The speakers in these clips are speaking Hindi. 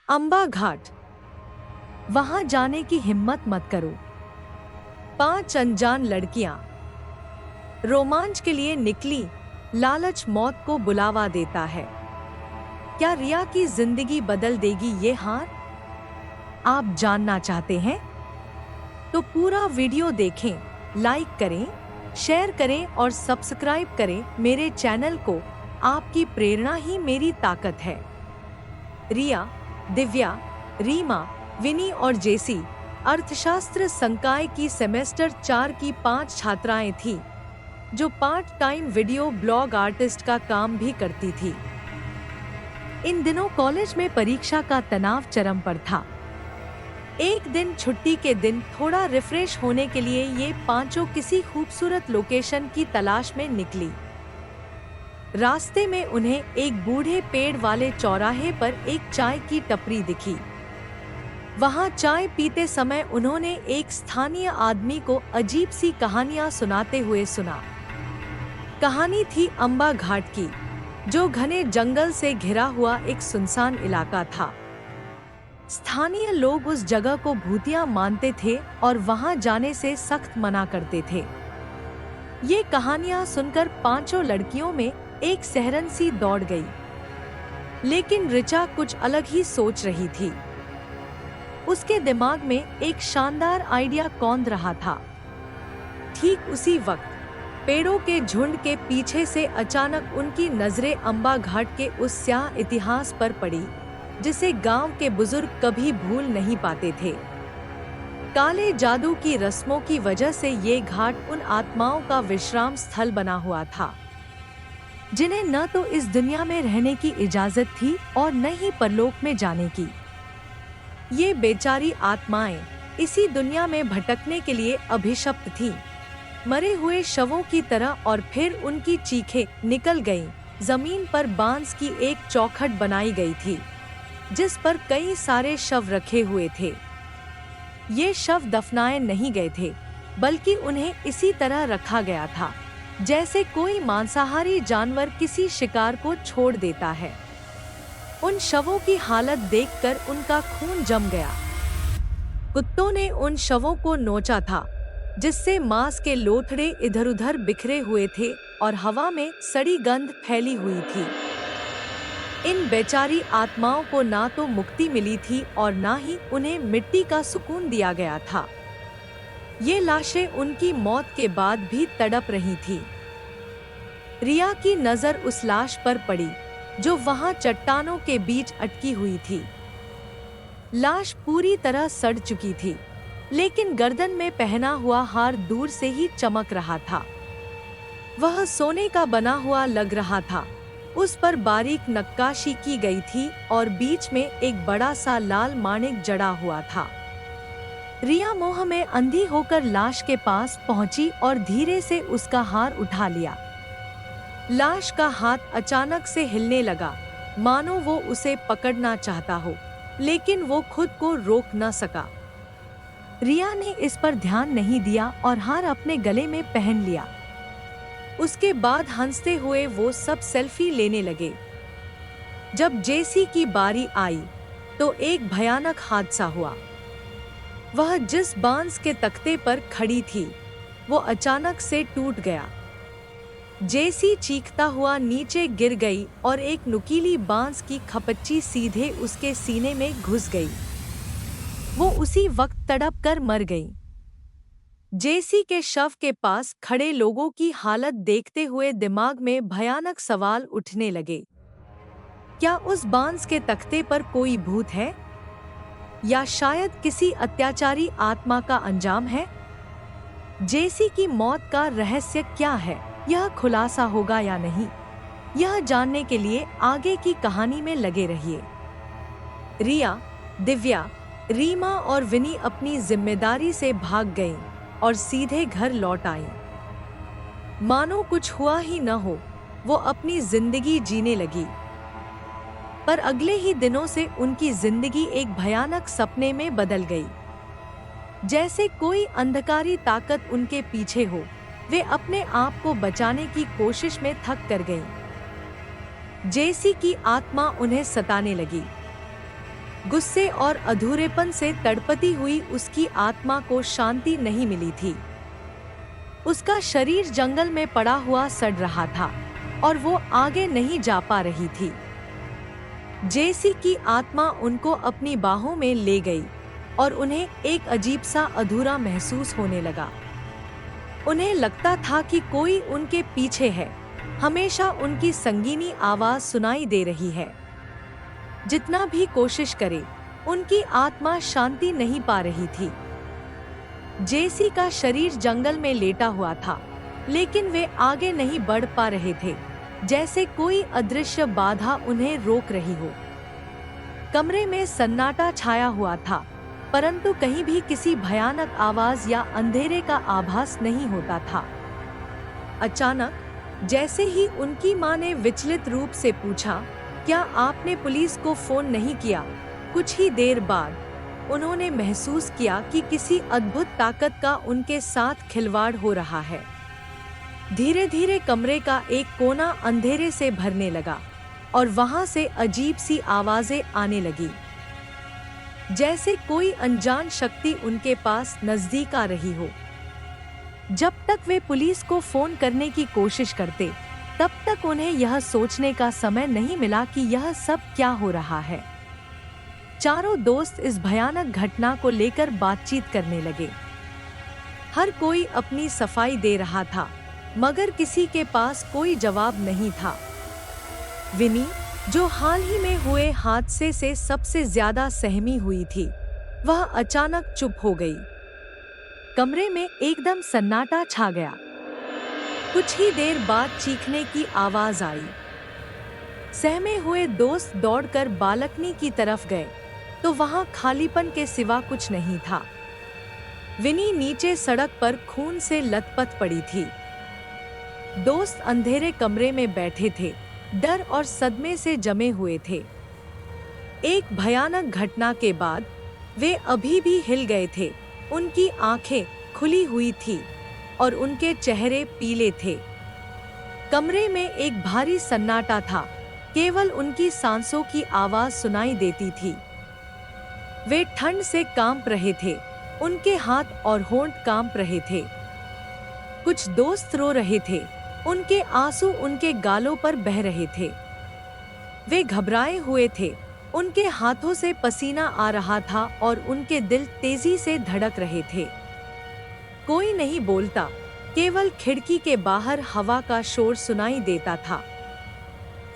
अंबा घाट। वहां जाने की हिम्मत मत करो। 5 अनजान लड़कियां रोमांच के लिए निकली। लालच मौत को बुलावा देता है। क्या रिया की जिंदगी बदल देगी ये हार? आप जानना चाहते हैं तो पूरा वीडियो देखें, लाइक करें, शेयर करें और सब्सक्राइब करें मेरे चैनल को। आपकी प्रेरणा ही मेरी ताकत है। रिया, दिव्या, रीमा, विनी और जेसी अर्थशास्त्र संकाय की सेमेस्टर 4 की 5 छात्राएं थीं, जो part time video blog artist का काम भी करती थी। इन दिनों कॉलेज में परीक्षा का तनाव चरम पर था। एक दिन छुट्टी के दिन थोड़ा रिफ्रेश होने के लिए ये पांचों किसी खूबसूरत लोकेशन की तलाश में निकली। रास्ते में उन्हें एक बूढ़े पेड़ वाले चौराहे पर एक चाय की टपरी दिखी। वहां चाय पीते समय उन्होंने एक स्थानीय आदमी को अजीब सी कहानियां सुनाते हुए सुना। कहानी थी अंबा घाट की, जो घने जंगल से घिरा हुआ एक सुनसान इलाका था। स्थानीय लोग उस जगह को भूतिया मानते थे और वहां जाने से सख्त मना करते थे। ये कहानियां सुनकर पांचों लड़कियों में एक सहरन सी दौड़ गई। लेकिन ऋचा कुछ अलग ही सोच रही थी। उसके दिमाग में एक शानदार आइडिया कौंध रहा था। ठीक उसी वक्त पेड़ों के झुंड के पीछे से अचानक उनकी नजरें अंबा घाट के उस स्याह इतिहास पर पड़ी, जिसे गांव के बुजुर्ग कभी भूल नहीं पाते थे। काले जादू की रस्मों की वजह से ये घाट उन आत्माओं का विश्राम स्थल बना हुआ था, जिन्हें न तो इस दुनिया में रहने की इजाजत थी और न ही परलोक में जाने की। ये बेचारी आत्माएं इसी दुनिया में भटकने के लिए अभिशप्त थीं, मरे हुए शवों की तरह। और फिर उनकी चीखें निकल गईं। जमीन पर बांस की एक चौखट बनाई गई थी, जिस पर कई सारे शव रखे हुए थे। ये शव दफनाए नहीं गए थे, बल्कि उन्हें इसी तरह रखा गया था जैसे कोई मांसाहारी जानवर किसी शिकार को छोड़ देता है। उन शवों की हालत देखकर उनका खून जम गया। कुत्तों ने उन शवों को नोचा था, जिससे मांस के लोथड़े इधर-उधर बिखरे हुए थे और हवा में सड़ी गंध फैली हुई थी। इन बेचारी आत्माओं को ना तो मुक्ति मिली थी और ना ही उन्हें मिट्टी का सुकून दिया गया था। ये लाशें उनकी मौत के बाद भी तड़प रही थीं। रिया की नजर उस लाश पर पड़ी, जो वहां चट्टानों के बीच अटकी हुई थी। लाश पूरी तरह सड़ चुकी थी, लेकिन गर्दन में पहना हुआ हार दूर से ही चमक रहा था। वह सोने का बना हुआ लग रहा था। उस पर बारीक नक्काशी की गई थी और बीच में एक बड़ा सा लाल माणिक जड़ा हुआ था। रिया मोह में अंधी होकर लाश के पास पहुंची और धीरे से उसका हार उठा लिया। लाश का हाथ अचानक से हिलने लगा, मानो वो उसे पकड़ना चाहता हो, लेकिन वो खुद को रोक न सका। रिया ने इस पर ध्यान नहीं दिया और हार अपने गले में पहन लिया। उसके बाद हंसते हुए वो सब सेल्फी लेने लगे। जब जेसी की बारी आई, तो एक भयानक हादसा हुआ। वह जिस बांस के तख्ते पर खड़ी थी, वो अचानक से टूट गया। जेसी चीखता हुआ नीचे गिर गई और एक नुकीली बांस की खपच्ची सीधे उसके सीने में घुस गई। वो उसी वक्त तड़प कर मर गई। जेसी के शव के पास खड़े लोगों की हालत देखते हुए दिमाग में भयानक सवाल उठने लगे। क्या उस बांस के तख्ते पर कोई भूत है, या शायद किसी अत्याचारी आत्मा का अंजाम है? जेसी की मौत का रहस्य क्या है, यह खुलासा होगा या नहीं, यह जानने के लिए आगे की कहानी में लगे रहिए। रिया, दिव्या, रीमा और विनी अपनी जिम्मेदारी से भाग गईं और सीधे घर लौट आईं। मानो कुछ हुआ ही न हो, वो अपनी जिंदगी जीने लगी। पर अगले ही दिनों से उनकी जिंदगी एक भयानक सपने में बदल गई। जैसे कोई अंधकारी ताकत उनके पीछे हो। वे अपने आप को बचाने की कोशिश में थक कर गईं। जेसी की आत्मा उन्हें सताने लगी। गुस्से और अधूरेपन से तड़पती हुई उसकी आत्मा को शांति नहीं मिली थी। उसका शरीर जंगल में पड़ा हुआ सड़ रहा था और वो आगे नहीं जा पा रही थी। जेसी की आत्मा उनको अपनी बाहों में ले गई और उन्हें एक अजीब सा अधूरा महसूस होने लगा। उन्हें लगता था कि कोई उनके पीछे है, हमेशा उनकी संगीनी आवाज सुनाई दे रही है। जितना भी कोशिश करे, उनकी आत्मा शांति नहीं पा रही थी। जेसी का शरीर जंगल में लेटा हुआ था, लेकिन वे आगे नहीं बढ़ पा रहे थे, जैसे कोई अदृश्य बाधा उन्हें रोक रही हो। कमरे में सन्नाटा छाया हुआ था, परंतु कहीं भी किसी भयानक आवाज या अंधेरे का आभास नहीं होता था। अचानक, जैसे ही उनकी मां ने विचलित रूप से पूछा, क्या आपने पुलिस को फोन नहीं किया? कुछ ही देर बाद उन्होंने महसूस किया कि किसी अद्भुत ताकत का उनके साथ खिलवाड़ हो रहा है। धीरे धीरे कमरे का एक कोना अंधेरे से भरने लगा और वहां से अजीब सी आवाजें आने लगी, जैसे कोई अनजान शक्ति उनके पास नजदीक आ रही हो। जब तक वे पुलिस को फोन करने की कोशिश करते, तब तक उन्हें यह सोचने का समय नहीं मिला कि यह सब क्या हो रहा है। चारों दोस्त इस भयानक घटना को लेकर बातचीत करने लगे। हर कोई अपनी सफाई दे रहा था, मगर किसी के पास कोई जवाब नहीं था। विनी, जो हाल ही में हुए हादसे से सबसे ज्यादा सहमी हुई थी, वह अचानक चुप हो गई। कमरे में एकदम सन्नाटा छा गया। कुछ ही देर बाद चीखने की आवाज आई। सहमे हुए दोस्त दौड़कर बालकनी की तरफ गए, तो वहां खालीपन के सिवा कुछ नहीं था। विनी नीचे सड़क पर खून से लथपथ पड़ी थी। दोस्त अंधेरे कमरे में बैठे थे, डर और सदमे से जमे हुए थे। एक भयानक घटना के बाद वे अभी भी हिल गए थे। उनकी आंखें खुली हुई थी और उनके चेहरे पीले थे। कमरे में एक भारी सन्नाटा था, केवल उनकी सांसों की आवाज सुनाई देती थी। वे ठंड से कांप रहे थे, उनके हाथ और होंठ कांप रहे थे। कुछ दोस्त रो रहे थे, उनके आंसू उनके गालों पर बह रहे थे। वे घबराए हुए थे, उनके हाथों से पसीना आ रहा था और उनके दिल तेजी से धड़क रहे थे। कोई नहीं बोलता, केवल खिड़की के बाहर हवा का शोर सुनाई देता था।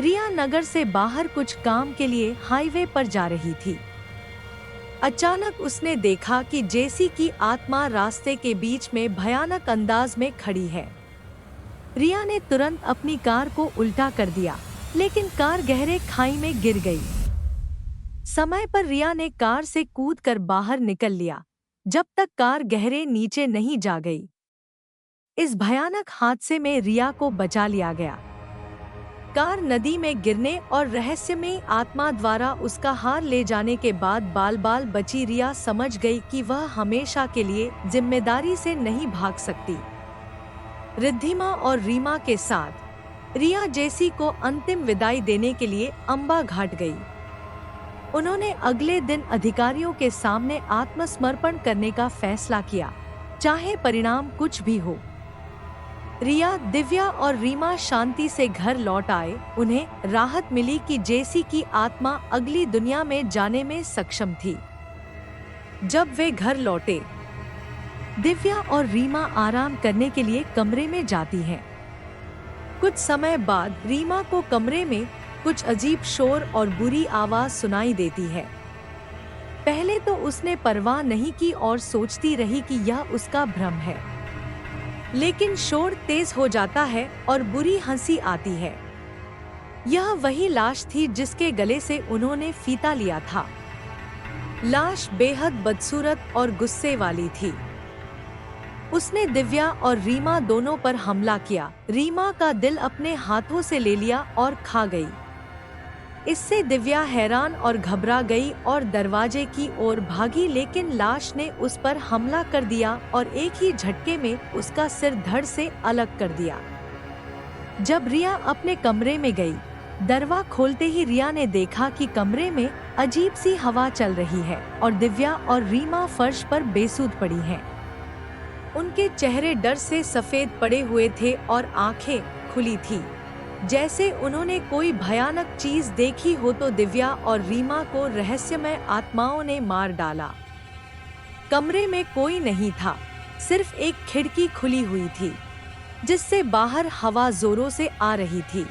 रिया नगर से बाहर कुछ काम के लिए हाईवे पर जा रही थी। अचानक उसने देखा कि जेसी की आत्मा रास्ते के बीच में भयानक अंदाज में खड़ी है। रिया ने तुरंत अपनी कार को उल्टा कर दिया, लेकिन कार गहरे खाई में गिर गई। समय पर रिया ने कार से कूदकर बाहर निकल लिया, जब तक कार गहरे नीचे नहीं जा गई। इस भयानक हादसे में रिया को बचा लिया गया। कार नदी में गिरने और रहस्यमयी आत्मा द्वारा उसका हार ले जाने के बाद बाल बाल बची रिया समझ गई कि वह हमेशा के लिए जिम्मेदारी से नहीं भाग सकती। रिद्धिमा और रीमा के साथ रिया जेसी को अंतिम विदाई देने के लिए अंबा घाट गई। उन्होंने अगले दिन अधिकारियों के सामने आत्मसमर्पण करने का फैसला किया, चाहे परिणाम कुछ भी हो। रिया, दिव्या और रीमा शांति से घर लौट आए। उन्हें राहत मिली कि जेसी की आत्मा अगली दुनिया में जाने में सक्षम थी। जब वे घर लौटे, दिव्या और रीमा आराम करने के लिए कमरे में जाती हैं। कुछ समय बाद रीमा को कमरे में कुछ अजीब शोर और बुरी आवाज सुनाई देती है। पहले तो उसने परवाह नहीं की और सोचती रही कि यह उसका भ्रम है, लेकिन शोर तेज हो जाता है और बुरी हंसी आती है। यह वही लाश थी जिसके गले से उन्होंने फीता लिया था। लाश बेहद बदसूरत और गुस्से वाली थी। उसने दिव्या और रीमा दोनों पर हमला किया। रीमा का दिल अपने हाथों से ले लिया और खा गई। इससे दिव्या हैरान और घबरा गई और दरवाजे की ओर भागी, लेकिन लाश ने उस पर हमला कर दिया और एक ही झटके में उसका सिर धड़ से अलग कर दिया। जब रिया अपने कमरे में गई, दरवाजा खोलते ही रिया ने देखा कि कमरे में अजीब सी हवा चल रही है और दिव्या और रीमा फर्श पर बेसुध पड़ी हैं। उनके चेहरे डर से सफेद पड़े हुए थे और आंखें खुली थी, जैसे उन्होंने कोई भयानक चीज देखी हो। तो दिव्या और रीमा को रहस्यमय आत्माओं ने मार डाला। कमरे में कोई नहीं था, सिर्फ एक खिड़की खुली हुई थी जिससे बाहर हवा जोरों से आ रही थी।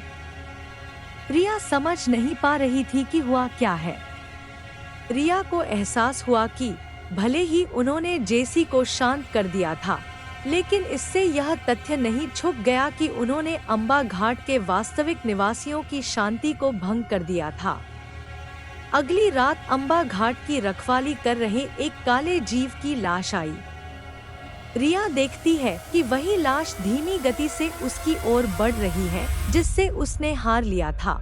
रिया समझ नहीं पा रही थी कि हुआ क्या है। रिया को एहसास हुआ कि भले ही उन्होंने जेसी को शांत कर दिया था, लेकिन इससे यह तथ्य नहीं छुप गया कि उन्होंने अंबा घाट के वास्तविक निवासियों की शांति को भंग कर दिया था। अगली रात अंबा घाट की रखवाली कर रहे एक काले जीव की लाश आई। रिया देखती है कि वही लाश धीमी गति से उसकी ओर बढ़ रही है जिससे उसने हार लिया था।